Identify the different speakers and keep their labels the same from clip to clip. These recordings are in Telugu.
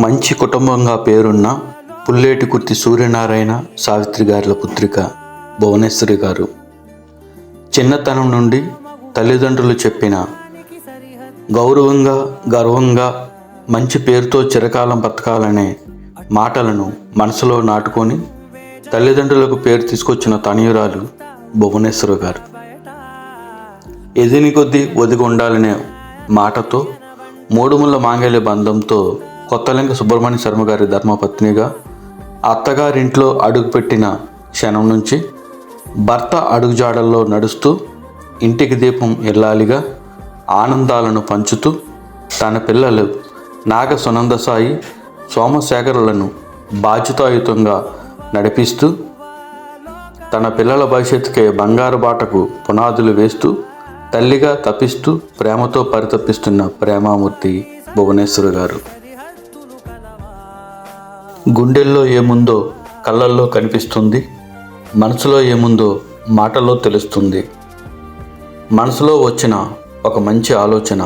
Speaker 1: మంచి కుటుంబంగా పేరున్న పుల్లేటికుర్తి సూర్యనారాయణ సావిత్రి గారుల పుత్రిక భువనేశ్వరి గారు. చిన్నతనం నుండి తల్లిదండ్రులు చెప్పిన గౌరవంగా గర్వంగా మంచి పేరుతో చిరకాలం బతకాలనే మాటలను మనసులో నాటుకొని తల్లిదండ్రులకు పేరు తీసుకొచ్చిన తనయురాలు భువనేశ్వరి గారు. ఎదిని కొద్దీ ఒదిగి ఉండాలనే మాటతో మూడుముళ్ళ మాంగళ్య బంధంతో కొత్తలింగ సుబ్రహ్మణ్య శర్మ గారి ధర్మపత్నిగా అత్తగారింట్లో అడుగుపెట్టిన క్షణం నుంచి భర్త అడుగుజాడల్లో నడుస్తూ ఇంటికి దీపం ఇల్లాలిగా ఆనందాలను పంచుతూ తన పిల్లలు నాగ సునంద సాయి సోమశేఖరులను బాధ్యతాయుతంగా నడిపిస్తూ తన పిల్లల భవిష్యత్తుకే బంగారు బాటకు పునాదులు వేస్తూ తల్లిగా తపిస్తూ ప్రేమతో పరితపిస్తున్న ప్రేమామూర్తి భువనేశ్వరి గారు. గుండెల్లో ఏముందో కళ్ళల్లో కనిపిస్తుంది, మనసులో ఏముందో మాటల్లో తెలుస్తుంది. మనసులో వచ్చిన ఒక మంచి ఆలోచన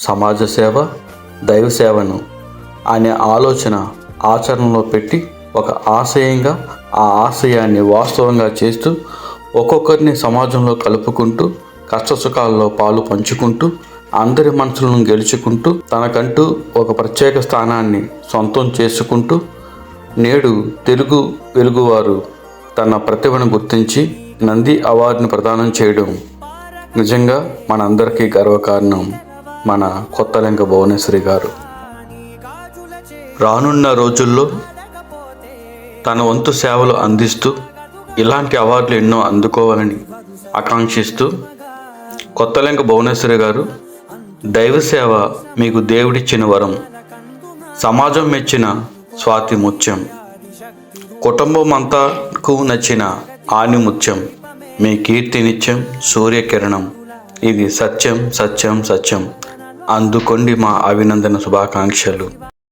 Speaker 1: సమాజ సేవ, దైవ సేవను అనే ఆలోచన ఆచరణలో పెట్టి ఒక ఆశయంగా ఆ ఆశయాన్ని వాస్తవంగా చేస్తూ ఒక్కొక్కరిని సమాజంలో కలుపుకుంటూ కష్టసుఖాల్లో పాలు పంచుకుంటూ అందరి మనసులను గెలుచుకుంటూ తనకంటూ ఒక ప్రత్యేక స్థానాన్ని సొంతం చేసుకుంటూ నేడు తెలుగు వెలుగువారు తన ప్రతిభను గుర్తించి నంది అవార్డును ప్రదానం చేయడం నిజంగా మనందరికీ గర్వకారణం మన కొత్తలింగ భువనేశ్వరి గారు. రానున్న రోజుల్లో తన వంతు సేవలు అందిస్తూ ఇలాంటి అవార్డులు ఎన్నో అందుకోవాలని ఆకాంక్షిస్తూ కొత్తలింగ భువనేశ్వరి గారు, దైవ సేవ మీకు దేవుడిచ్చిన వరం, సమాజం మెచ్చిన స్వాతి ముత్యం, కుటుంబం అంతాకు నచ్చిన ఆనిముత్యం, మీ కీర్తి నిత్యం సూర్యకిరణం, ఇది సత్యం సత్యం సత్యం, అందుకోండి మా అభినందన శుభాకాంక్షలు.